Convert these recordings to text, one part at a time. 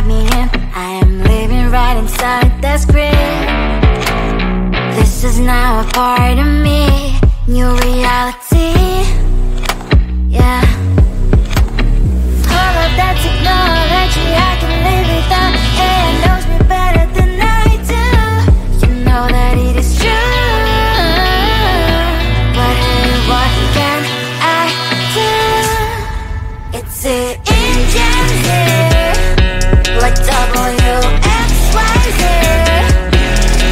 write me in. I am living right inside the script. This is now a part of me, new reality. Yeah. All of that technology I can live without. AI knows me better than I do. You know that it is true. But hey, what can I do? It's the engine here, like WXYZ.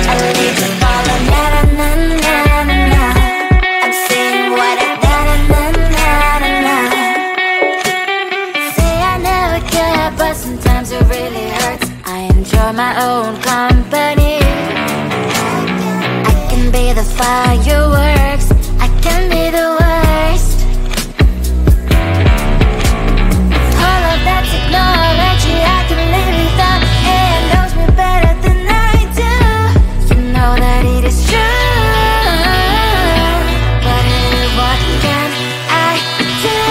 I need to follow na na na na na na. I'm saying what I na na na na na na. Say I never care, but sometimes it really hurts. I enjoy my own company. I can be the fireworks, I can be the worst. All of that technology I can live without. AI knows me better than I do. You know that it is true. But hey, what can I do?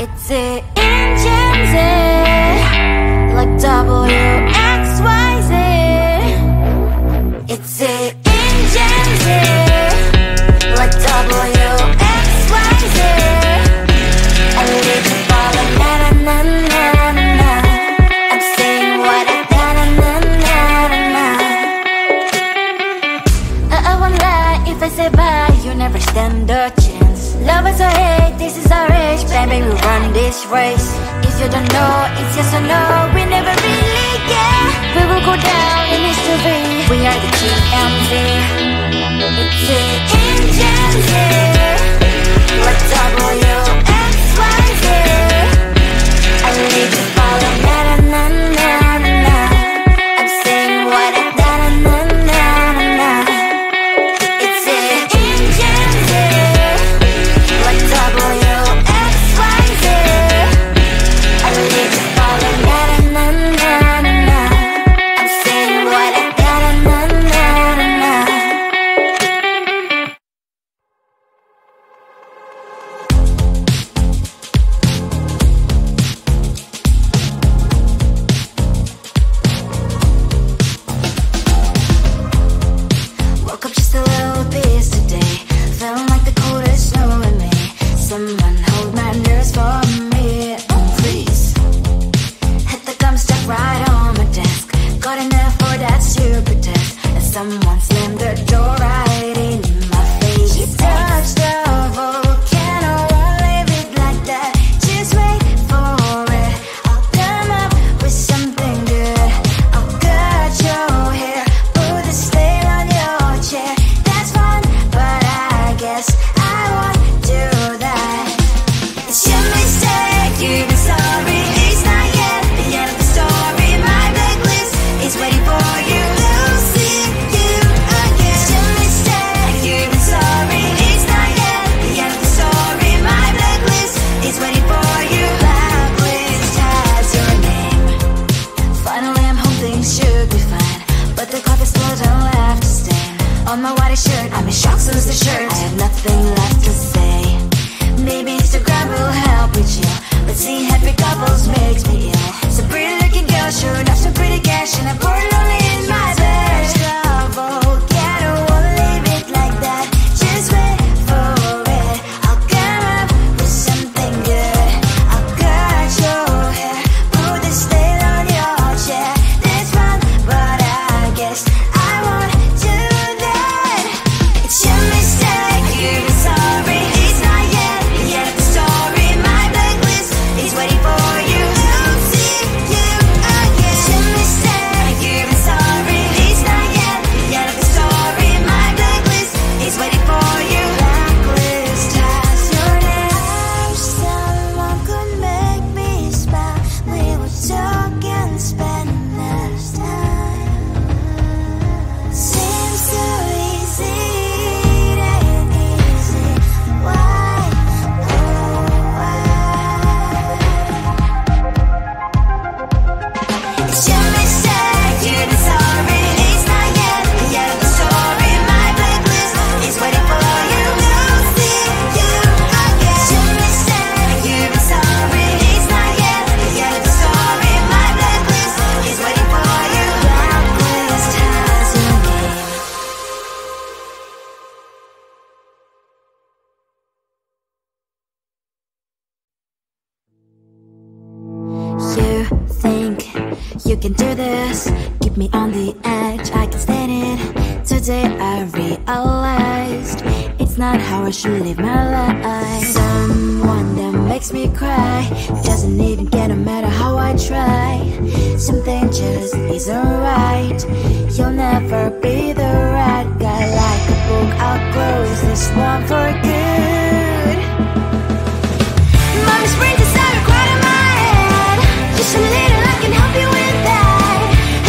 It's the engines, like WXYZ. It's the engines, like WXYZ. I live to follow na na na na na na. I'm saying what I na na na na na na. I won't lie if I say bye, you never stand a chance. Love is or hate, this is our age. Baby, we run this race. If you don't know, it's yes or no. We never really get. We will go down in history. We are the GMZ. It's the engines here, like WXYZ. I need to follow na na na na na na. I'm saying what I na na na na na na. It's the engines here, like WXYZ. I need to follow na na na na na na. I'm saying what I na na na na na na. Woke up just a little pissed today. Feeling like the coldest snow in me. Someone hold my nerves for me, oh please. Hit the gum stuck right on my desk. Got enough for that stupid test. And someone slammed the door right in my face. You touched the volcano, won't leave it like that. Just wait for it. I'll come up with something good. I'll cut your hair, put the stain on your chair. That's fun, but I guess I won't do that. It's your mistake, you've been sorry. It's not yet the end of the story. My blacklist is waiting for you. We'll see you again. It's your mistake, you've been sorry. It's not yet the end of the story. My blacklist is waiting for you. Blacklist has your name. Finally, I'm home, things should be fine. But the coffee still don't left to stain on my white shirt. I'm in shock, so is the shirt. I have nothing left to say. Maybe Instagram will help with you, but seeing happy couples makes me ill. Some pretty looking girl, sure enough, some pretty cash, and I'm bored lonely in my bed. Volcano, won't leave it like that. Just wait for it. I'll come up with something good. I'll cut your hair, put the stain on your chair. That's fun, but I guess I won't do that. It's your mistake, you've been sorry. It's not yet the end of the story. My blacklist is waiting for you. We'll see you again. It's your mistake, you've been sorry. can do this. Keep me on the edge, I can stand it. Today I realized it's not how I should live my life. Someone that makes me cry doesn't even get no matter how I try. Something just isn't right. You'll never be the right guy. Like a book, I'll close this one for good. Mommy's brains inside are quite in my head. Just a little, I can help you with that.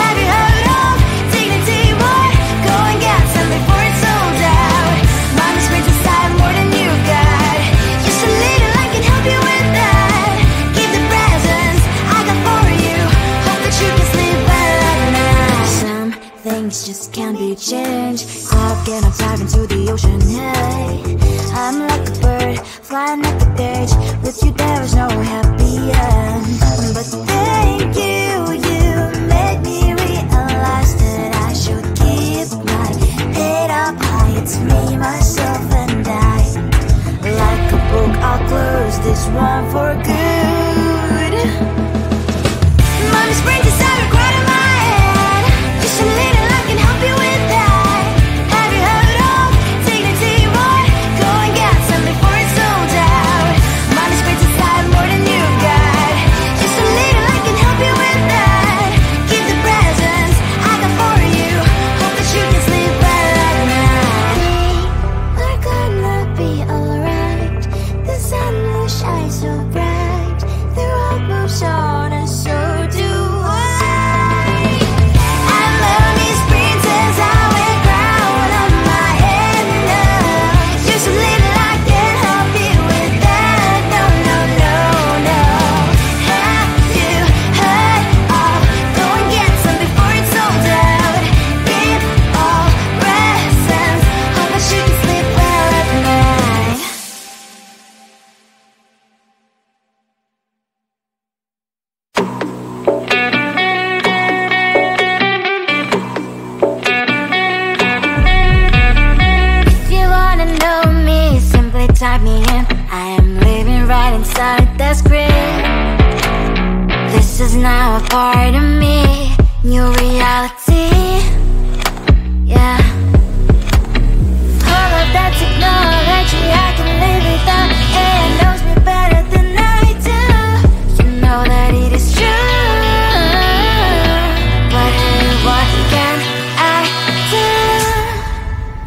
Have you heard of dignity, boy? Go and get some before it's sold out. Mommy's brains inside more than you got. Just a little, I can help you with that. Give the presents I got for you. Hope that you can sleep well at night. Some things just can't be changed. Clock and I'm diving to the ocean, hey. I'm like a bird, flying like a cage. With you there is no happy end. But thank you, you made me realize that I should keep my head up high. It's me, myself and I. Like a book, I'll close this one for good. Mommy's brains inside are quite in my head. Just a little, I can help you with that. Have you heard of dignity, boy? Go and get some before it's sold out. Mommy's brains inside more than you got. Just a little, I can help you with that. Give the presents I got for you. Hope that you can sleep well at night. We're gonna be alright. The sun will shine so bright. The road moves on and so do I. I love these princess, I wear crown on my head now. Just a little, I can help you with that. No, no, no, no. Have you heard of? Go and get some before it's sold out. Give all presents. Hope that you can sleep well at night. If you wanna know me, simply type me in. I am living right inside the screen. This is now a part of me, new reality. Yeah. All of that technology I can live without. It knows me better than I do. You know that it is true. But hey, what can I do?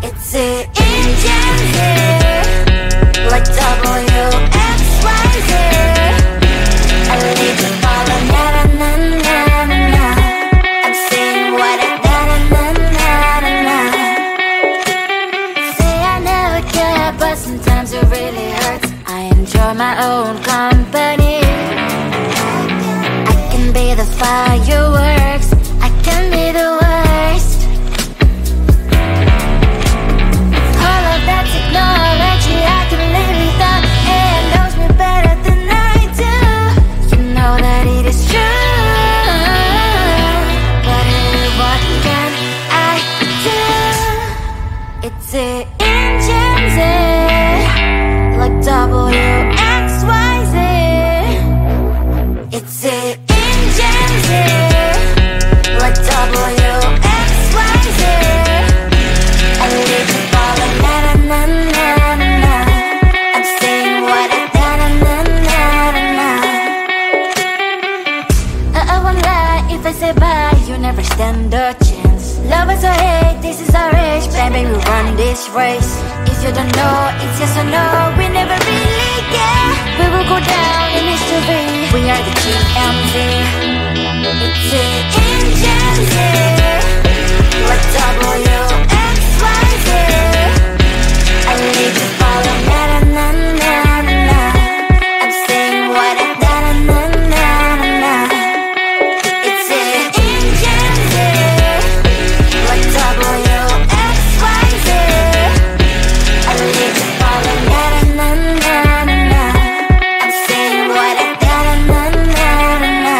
It's the engine here, like WXYZ. I need to follow, na na na na na na. I'm saying what I na na na na na na. Say I never care, but sometimes it really hurts. I enjoy my own company. I can be the fireworks, I can be the worst. All of that technology I can live without. It knows me better than I do. You know that it is true. But hey, what can I do? It's the engines, like WXYZ. It's the engines, like WXYZ. I live to follow, na na na na na na. I'm saying what I na na na na na na. I won't lie if I say bye, you never stand a chance. Love is or hate, this is our age. Baby, we run this race. If you don't know, it's yes or no. We never really care. We will go down in history. We are the GMZ. It's the engines, like WXYZ. I need to follow, na na na na na na. I'm saying what I na na na na na na. It's the engines, like WXYZ. I need to follow, na na na na na na. I'm saying what I na na na na na na.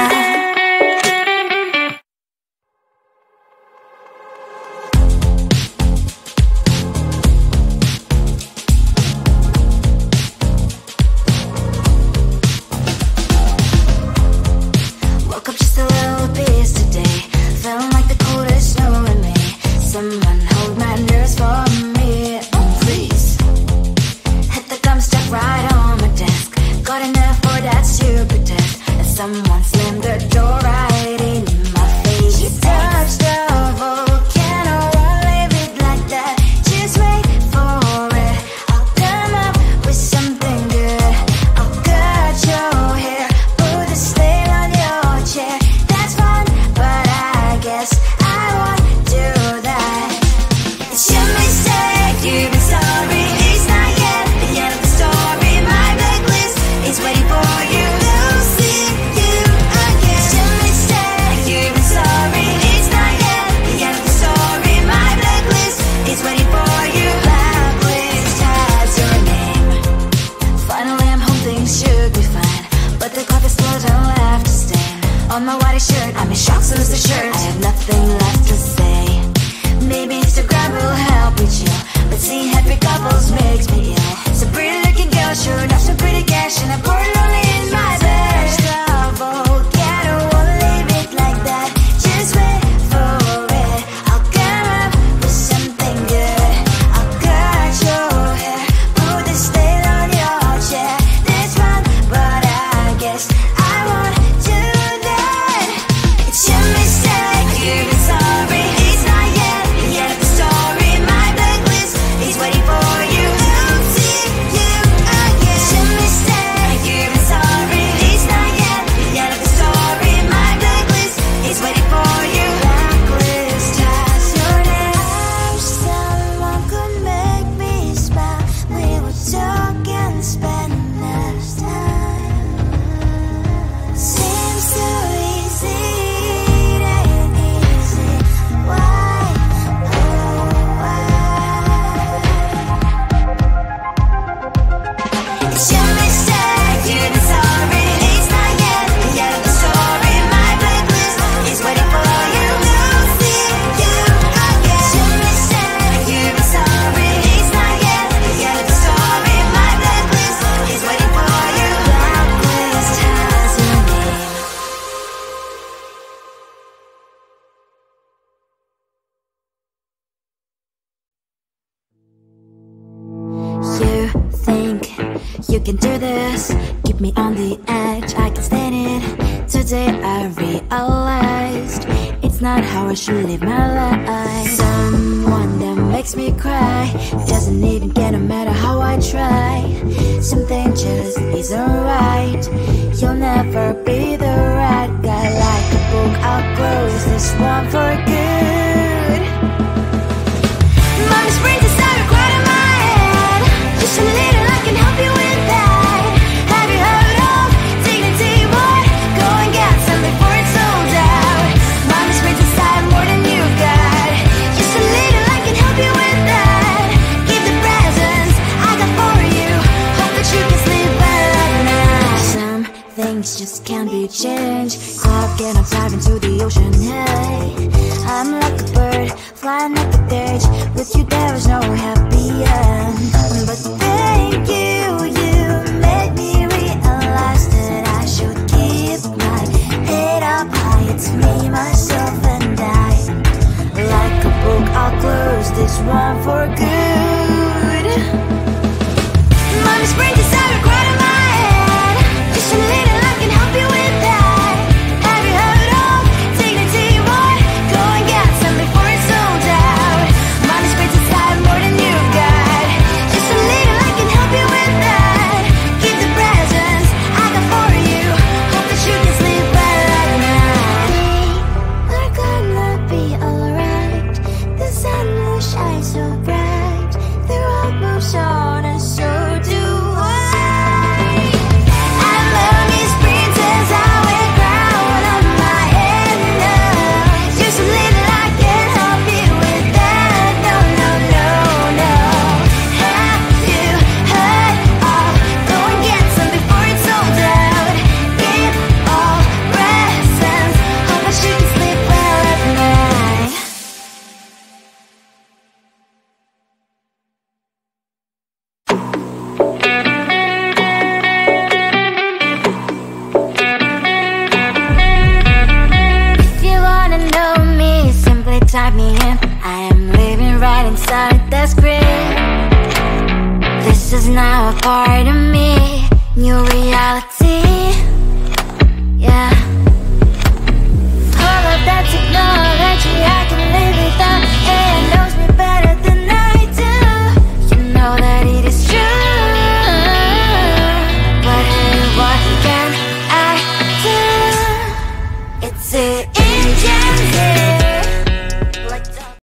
you've been sorry. It's not yet the end of the story. My blacklist is waiting for you. Losing you again. Still mistake. You've been sorry. It's not yet the end of the story. My blacklist is waiting for you. Blacklist has your name. Finally I'm home, things should be fine, but the clock is still don't left to stand. On my white shirt, I'm in shock, so lose the shirt. I have nothing left to say. Maybe Instagram will help with you, but seeing happy couples makes me ill. Some pretty looking girl showed off some pretty cash, and I poured lonely in my bed. Trouble, yeah, I don't wanna leave it like that. Just wait for it. I'll come up with something good. I'll cut your hair, put the stain on your chair. This one, but I guess I won't do that. It's your mistake. You've been sorry. It's not yet the end of the story. My blacklist is waiting for you. Losing you again. It's your mistake. You've been sorry. It's not yet the end of the story. My blacklist is waiting for you. Blacklist has your name. I wish someone could make me smile. We would talk and spend less time. Seems so easy, it ain't easy. Why, oh why? It's your mistake, you've been sorry. It's not yet the end of the story. My blacklist is waiting for you. Losing you again. It's your mistake, you've been sorry. It's not yet the end of the story. My blacklist is waiting for you. Blacklist has your name. You think you can do this, keep me on the edge, I can stand it. Today I realized it's not how I should live my life. Someone that makes me cry doesn't even get, no matter how I try. Something just isn't right. You'll never be the right guy. Like a book, I'll close this one for good. Mommy's brains inside right in my head. Just a little, I can help you with that. Have you heard of dignity, boy? Go and get some before it's sold out. Mommy's brains inside more than you got. Just a little, I can help you with that. Give the presents I got for you. Hope that you can sleep well at night. Some things just can't be changed. Clock and I'm diving to the ocean, hey. I'm like a bird, flying up the stage. With you there was no happy end. But thank you, you made me realize that I should keep my head up high. It's me, myself and I. Like a book, I'll close this one for good. Mommy's brains inside right in my head. Just a little, I can help you with that. Have you heard of dignity, boy? Go and get some before it's sold out. Mommy's brains inside more than you got. Just a little, I can help you with that. Give the presents I got for you. Hope that you can sleep well at night. We're gonna be alright. The sun will shine so bright. The road moves on and so do I. I love these princess, I wear crown on my head now. Just a little, I can help you with that. No, no, no, no. Have you heard of? Go and get some before it's sold out. Give all presents. Hope that you can sleep well at night. If you wanna know me, simply type me in. I am living right inside the screen. This is now a part of me.